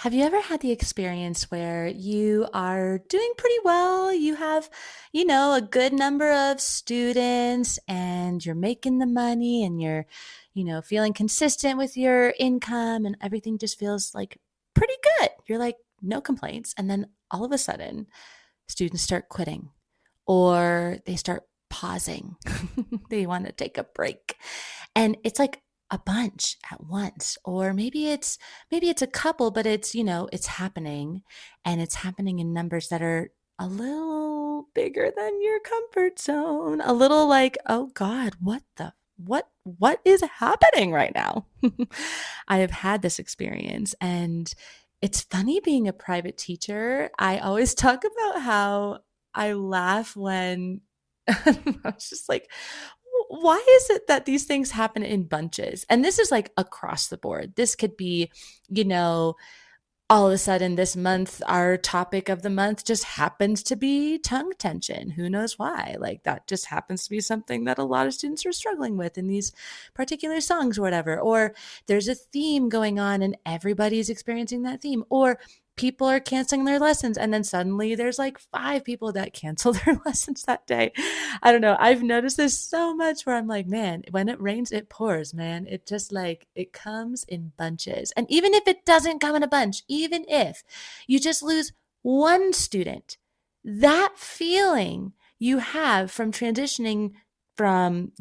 Have you ever had the experience where you are doing pretty well? You have, a good number of students and you're making the money and you're, feeling consistent with your income and everything just feels like pretty good. You're like, no complaints. And then all of a sudden, students start quitting or they start pausing. They want to take a break. And it's like a bunch at once. Or maybe it's a couple, but it's happening and it's happening in numbers that are a little bigger than your comfort zone. A little like, oh God, what is happening right now? I have had this experience and it's funny being a private teacher. I always talk about how I laugh when I was just like, why is it that these things happen in bunches? And this is like across the board. This could be, you know, all of a sudden this month, our topic of the month just happens to be tongue tension. Who knows why? Like that just happens to be something that a lot of students are struggling with in these particular songs or whatever. Or there's a theme going on and everybody's experiencing that theme. Or people are canceling their lessons and then suddenly there's like 5 people that cancel their lessons that day. I don't know. I've noticed this so much where I'm like, man, when it rains, it pours, man. It just like, it comes in bunches. And even if it doesn't come in a bunch, even if you just lose one student, that feeling you have from transitioning from,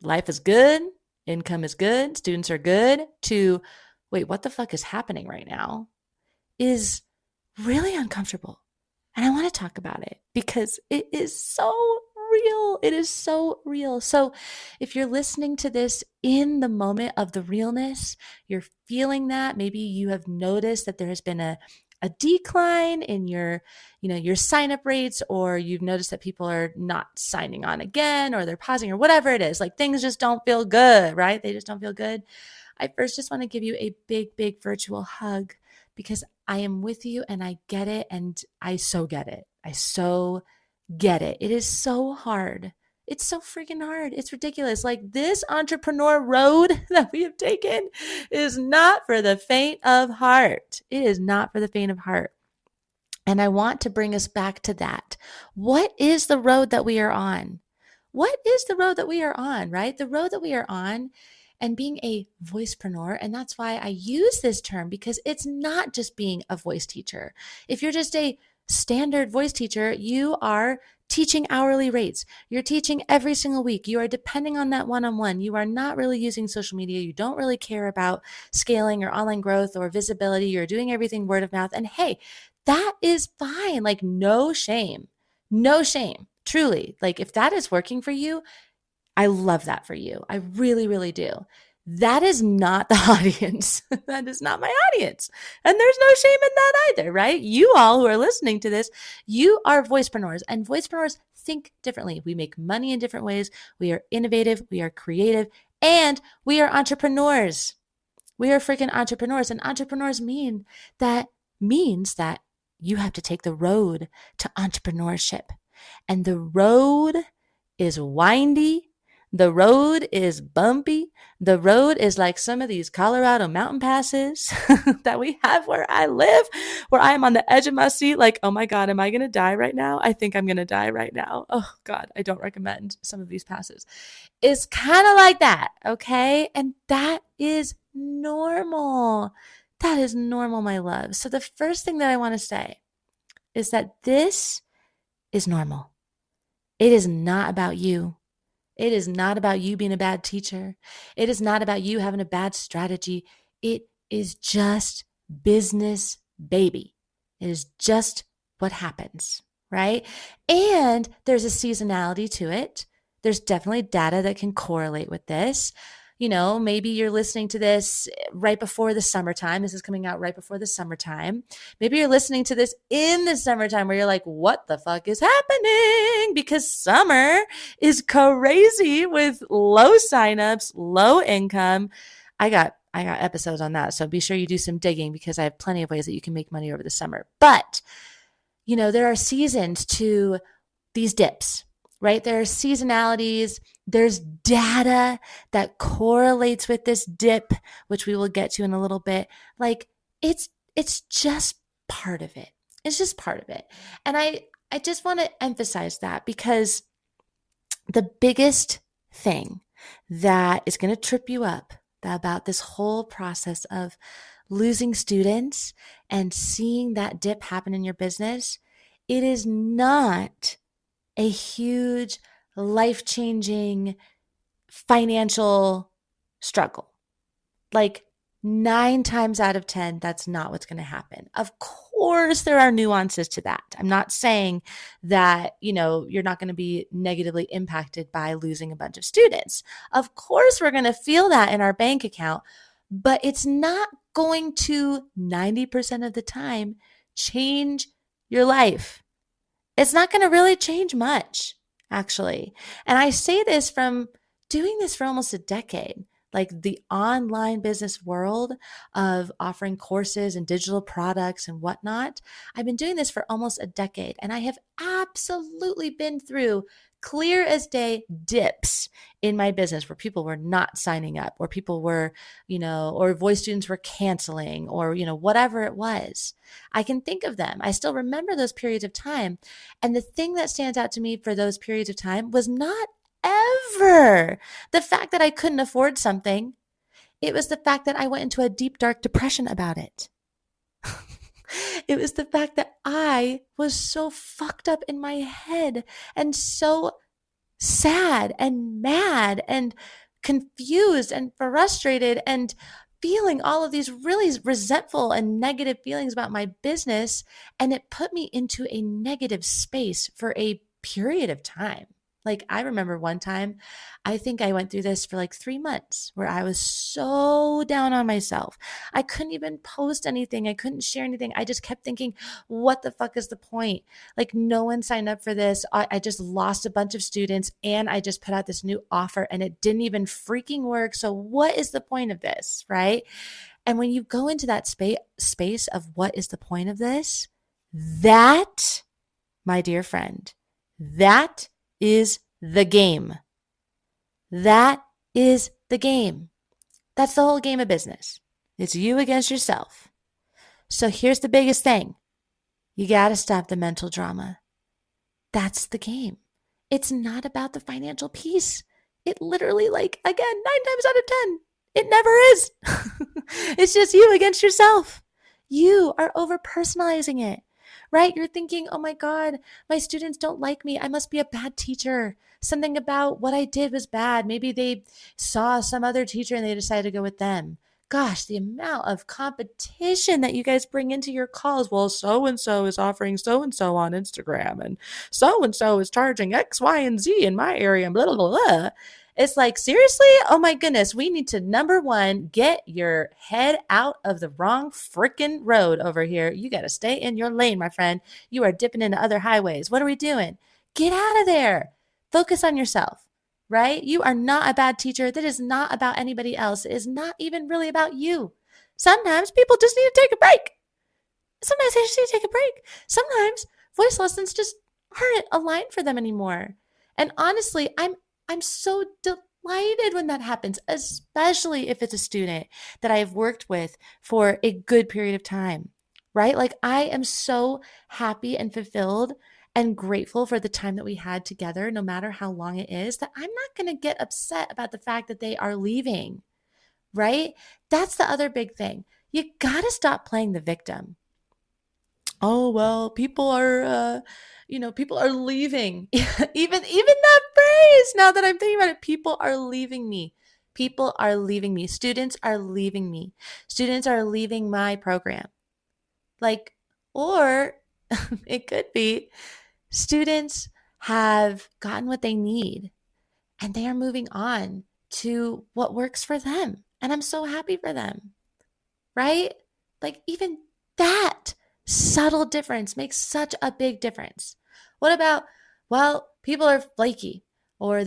life is good, income is good, students are good, to, wait, what the fuck is happening right now? Is really uncomfortable. And I want to talk about it because it is so real. It is so real. So, if you're listening to this in the moment of the realness, you're feeling that. Maybe you have noticed that there has been a decline in your sign up rates, or you've noticed that people are not signing on again, or they're pausing, or whatever it is. Like things just don't feel good, right? They just don't feel good. I first just want to give you a big, big virtual hug because I am with you and I get it. And I so get it. I so get it. It is so hard. It's so freaking hard. It's ridiculous. Like this entrepreneur road that we have taken is not for the faint of heart. It is not for the faint of heart. And I want to bring us back to that. What is the road that we are on? What is the road that we are on, right? The road that we are on and being a voicepreneur. And that's why I use this term because it's not just being a voice teacher. If you're just a standard voice teacher, you are teaching hourly rates. You're teaching every single week. You are depending on that one-on-one. You are not really using social media. You don't really care about scaling or online growth or visibility. You're doing everything word of mouth. And hey, that is fine. Like no shame. No shame. Truly. Like if that is working for you, I love that for you. I really, really do. That is not the audience. That is not my audience. And there's no shame in that either, right? You all who are listening to this, you are voicepreneurs, and voicepreneurs think differently. We make money in different ways. We are innovative. We are creative, and we are entrepreneurs. We are freaking entrepreneurs, and entrepreneurs means that you have to take the road to entrepreneurship. And the road is windy. The road is bumpy. The road is like some of these Colorado mountain passes that we have where I live, where I am on the edge of my seat, like, oh my God, am I going to die right now? I think I'm going to die right now. Oh God, I don't recommend some of these passes. It's kind of like that, okay? And that is normal. That is normal, my love. So the first thing that I want to say is that this is normal. It is not about you. It is not about you being a bad teacher. It is not about you having a bad strategy. It is just business, baby. It is just what happens, right? And there's a seasonality to it. There's definitely data that can correlate with this. Maybe you're listening to this right before the summertime. This is coming out right before the summertime. Maybe you're listening to this in the summertime where you're like, what the fuck is happening? Because summer is crazy with low signups, low income. I got episodes on that. So be sure you do some digging because I have plenty of ways that you can make money over the summer. But, there are seasons to these dips, right? There are seasonalities. There's data that correlates with this dip, which we will get to in a little bit. Like it's it's just part of it. It's just part of it. And I just want to emphasize that because the biggest thing that is going to trip you up about this whole process of losing students and seeing that dip happen in your business, it is not a huge life-changing financial struggle. Like 9 times out of 10, that's not what's going to happen. Of course, there are nuances to that. I'm not saying that, you're not going to be negatively impacted by losing a bunch of students. Of course, we're going to feel that in our bank account, but it's not going to 90% of the time change your life. It's not going to really change much, actually. And I say this from doing this for almost a decade, like the online business world of offering courses and digital products and whatnot. I've been doing this for almost a decade, and I have absolutely been through clear as day dips in my business where people were not signing up, or people were, or voice students were canceling, or, whatever it was. I can think of them. I still remember those periods of time. And the thing that stands out to me for those periods of time was not ever the fact that I couldn't afford something. It was the fact that I went into a deep, dark depression about it. It was the fact that I was so fucked up in my head and so sad and mad and confused and frustrated and feeling all of these really resentful and negative feelings about my business. And it put me into a negative space for a period of time. Like, I remember one time, I think I went through this for like 3 months where I was so down on myself. I couldn't even post anything. I couldn't share anything. I just kept thinking, what the fuck is the point? Like, no one signed up for this. I just lost a bunch of students, and I just put out this new offer and it didn't even freaking work. So what is the point of this, right? And when you go into that space of what is the point of this, that, my dear friend, that is the game. That is the game. That's the whole game of business. It's you against yourself. So here's the biggest thing. You got to stop the mental drama. That's the game. It's not about the financial piece. It literally, like, again, 9 times out of 10, it never is. It's just you against yourself. You are over personalizing it, right? You're thinking, oh my God, my students don't like me. I must be a bad teacher. Something about what I did was bad. Maybe they saw some other teacher and they decided to go with them. Gosh, the amount of competition that you guys bring into your calls. Well, so-and-so is offering so-and-so on Instagram, and so-and-so is charging X, Y, and Z in my area, and blah, blah, blah. It's like, seriously? Oh my goodness. We need to, number one, get your head out of the wrong freaking road over here. You got to stay in your lane, my friend. You are dipping into other highways. What are we doing? Get out of there. Focus on yourself, right? You are not a bad teacher. That is not about anybody else. It is not even really about you. Sometimes people just need to take a break. Sometimes they just need to take a break. Sometimes voice lessons just aren't aligned for them anymore. And honestly, I'm so delighted when that happens, especially if it's a student that I have worked with for a good period of time, right? Like, I am so happy and fulfilled and grateful for the time that we had together, no matter how long it is, that I'm not going to get upset about the fact that they are leaving, right? That's the other big thing. You got to stop playing the victim. Oh, well, people are leaving. Even that phrase, now that I'm thinking about it, people are leaving me. People are leaving me. Students are leaving me. Students are leaving my program. Like, or it could be students have gotten what they need and they are moving on to what works for them. And I'm so happy for them, right? Like, even that subtle difference makes such a big difference. What about, well, people are flaky, or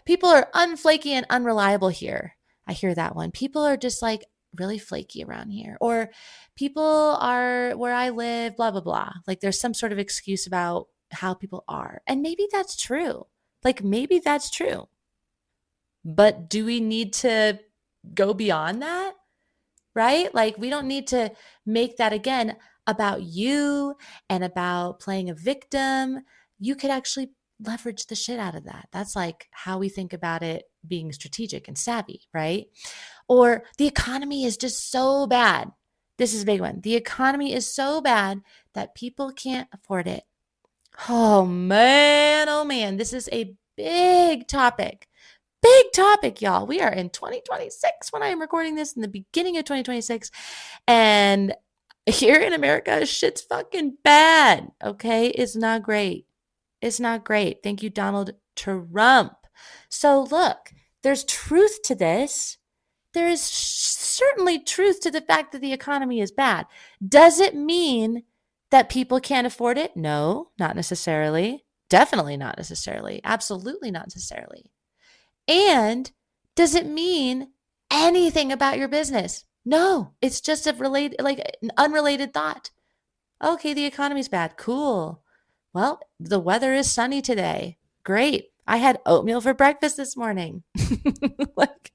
people are unflaky and unreliable here. I hear that one. People are just like really flaky around here, or people are where I live, blah, blah, blah. Like, there's some sort of excuse about how people are. And maybe that's true. Like, maybe that's true. But do we need to go beyond that? right? Like, we don't need to make that again about you and about playing a victim. You could actually leverage the shit out of that. That's like how we think about it being strategic and savvy, right? Or the economy is just so bad. This is a big one. The economy is so bad that people can't afford it. Oh man, this is a big topic. Big topic, y'all. We are in 2026 when I am recording this, in the beginning of 2026. And here in America, shit's fucking bad. Okay. It's not great. It's not great. Thank you, Donald Trump. So, look, there's truth to this. There is certainly truth to the fact that the economy is bad. Does it mean that people can't afford it? No, not necessarily. Definitely not necessarily. Absolutely not necessarily. And does it mean anything about your business? No, it's just like an unrelated thought. Okay, the economy's bad. Cool. Well, the weather is sunny today. Great. I had oatmeal for breakfast this morning. Like,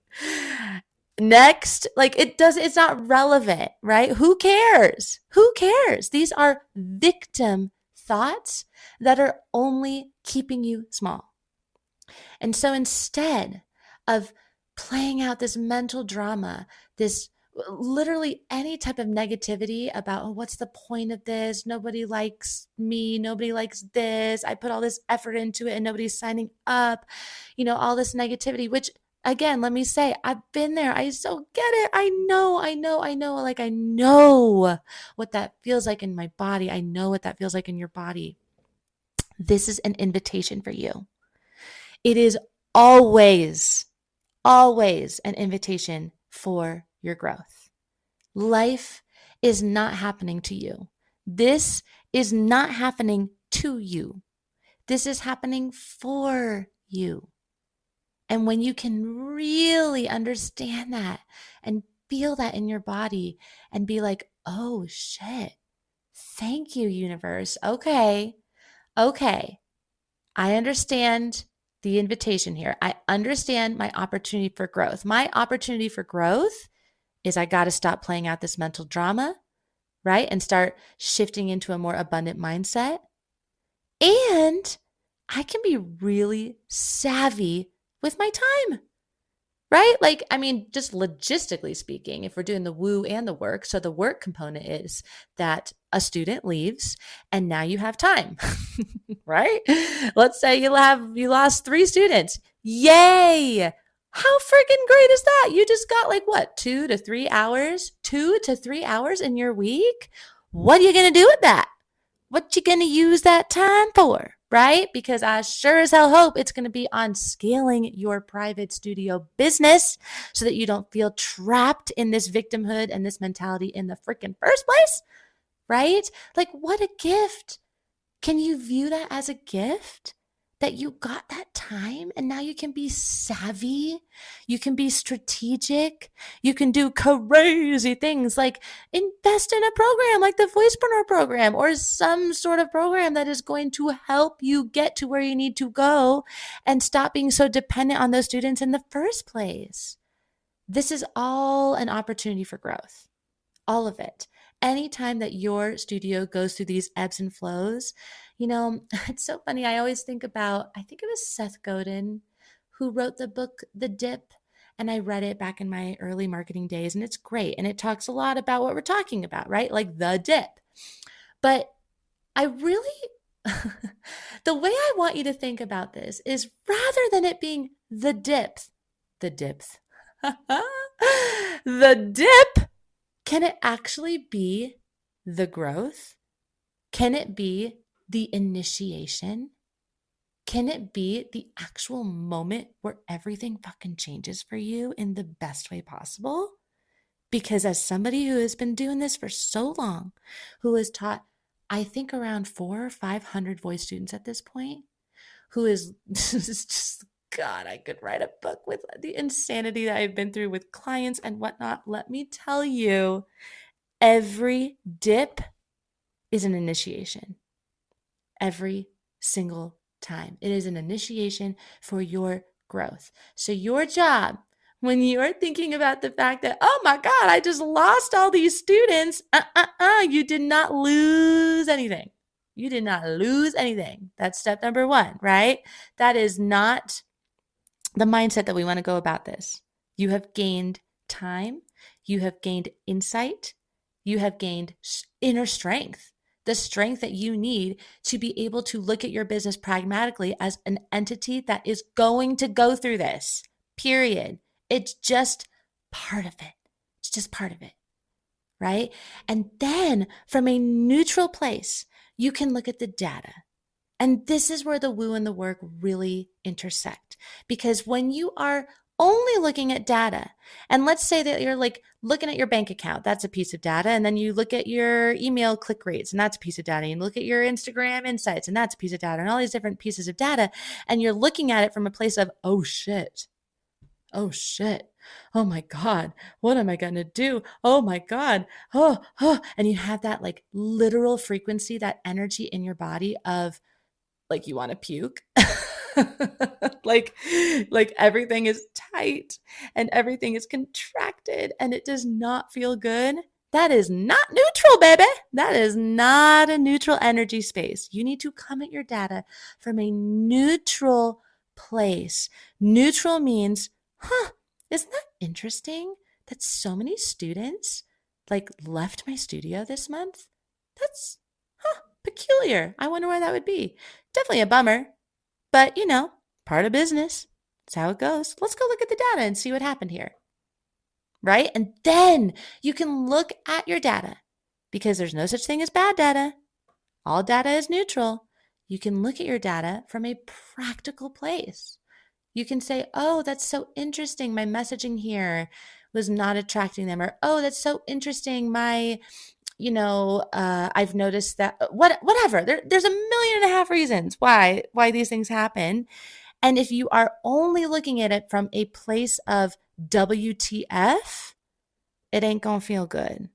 next, like, it's not relevant, right? Who cares? Who cares? These are victim thoughts that are only keeping you small. And so instead of playing out this mental drama, this literally any type of negativity about, oh, what's the point of this? Nobody likes me. Nobody likes this. I put all this effort into it and nobody's signing up, all this negativity, which, again, let me say, I've been there. I so get it. I know. Like, I know what that feels like in my body. I know what that feels like in your body. This is an invitation for you. It is always an invitation for your growth. Life is not happening to you. This is not happening to you. This is happening for you. And when you can really understand that and feel that in your body and be like, oh shit, thank you, universe. Okay. I understand the invitation here. I understand my opportunity for growth. My opportunity for growth is I got to stop playing out this mental drama, right? And start shifting into a more abundant mindset. And I can be really savvy with my time, right? Like, I mean, just logistically speaking, if we're doing the woo and the work, so the work component is that a student leaves and now you have time, right? Let's say you lost 3 students. Yay! How freaking great is that? You just got like what, 2 to 3 hours? 2 to 3 hours in your week? What are you going to do with that? What you going to use that time for, right? Because I sure as hell hope it's going to be on scaling your private studio business so that you don't feel trapped in this victimhood and this mentality in the freaking first place, right? Like, what a gift. Can you view that as a gift? That you got that time and now you can be savvy, you can be strategic, you can do crazy things like invest in a program like the Voicepreneur program or some sort of program that is going to help you get to where you need to go and stop being so dependent on those students in the first place. This is all an opportunity for growth. All of it. Anytime that your studio goes through these ebbs and flows, it's so funny. I always think about, I think it was Seth Godin who wrote the book, The Dip. And I read it back in my early marketing days, and it's great. And it talks a lot about what we're talking about, right? Like the dip. But I really, the way I want you to think about this is rather than it being the dips, the dip, can it actually be the growth? Can it be the initiation? Can it be the actual moment where everything fucking changes for you in the best way possible? Because as somebody who has been doing this for so long, who has taught, I think, around 400 or 500 voice students at this point, who is just, God, I could write a book with the insanity that I've been through with clients and whatnot. Let me tell you, every dip is an initiation. Every single time. It is an initiation for your growth. So your job when you're thinking about the fact that, oh my God, I just lost all these students, you did not lose anything. You did not lose anything. That's step number one, right? That is not the mindset that we want to go about this. You have gained time, you have gained insight, you have gained inner strength, the strength that you need to be able to look at your business pragmatically as an entity that is going to go through this, period. It's just part of it. It's just part of it, right? And then from a neutral place, you can look at the data. And this is where the woo and the work really intersect. Because when you are only looking at data, and let's say that you're like looking at your bank account, that's a piece of data. And then you look at your email click rates, and that's a piece of data. And you look at your Instagram insights, and that's a piece of data, and all these different pieces of data. And you're looking at it from a place of, oh shit. Oh shit. Oh my God. What am I going to do? Oh my God. Oh. And you have that like literal frequency, that energy in your body of, like you want to puke. like everything is tight and everything is contracted and it does not feel good. That is not neutral, baby. That is not a neutral energy space. You need to come at your data from a neutral place. Neutral means, isn't that interesting that so many students like left my studio this month? That's peculiar. I wonder why that would be. Definitely a bummer, but part of business. That's how it goes. Let's go look at the data and see what happened here. Right? And then you can look at your data because there's no such thing as bad data. All data is neutral. You can look at your data from a practical place. You can say, oh, that's so interesting. My messaging here was not attracting them. Or, oh, that's so interesting. I've noticed that whatever, there's 1.5 million reasons why these things happen. And if you are only looking at it from a place of WTF, it ain't going to feel good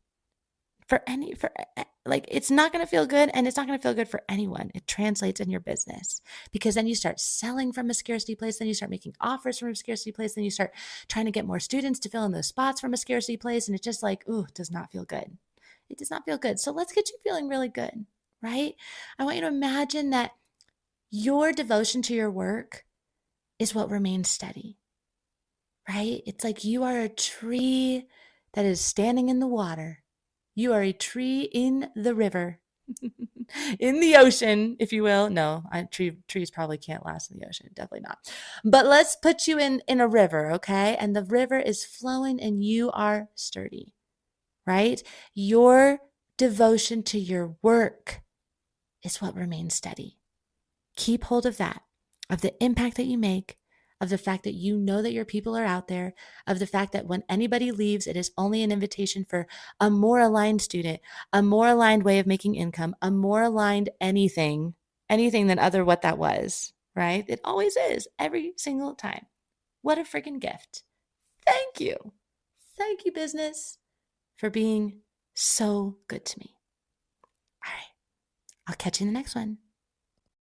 it's not going to feel good, and it's not going to feel good for anyone. It translates in your business because then you start selling from a scarcity place. Then you start making offers from a scarcity place. Then you start trying to get more students to fill in those spots from a scarcity place. And it's just like, ooh, it does not feel good. It does not feel good. So let's get you feeling really good, right? I want you to imagine that your devotion to your work is what remains steady, right? It's like you are a tree that is standing in the water. You are a tree in the river, in the ocean, if you will. No, trees probably can't last in the ocean. Definitely not. But let's put you in a river, okay? And the river is flowing and you are sturdy, right? Your devotion to your work is what remains steady. Keep hold of that, of the impact that you make, of the fact that you know that your people are out there, of the fact that when anybody leaves, it is only an invitation for a more aligned student, a more aligned way of making income, a more aligned anything than other what that was, right? It always is, every single time. What a freaking gift. Thank you. Thank you, business, for being so good to me. All right. I'll catch you in the next one.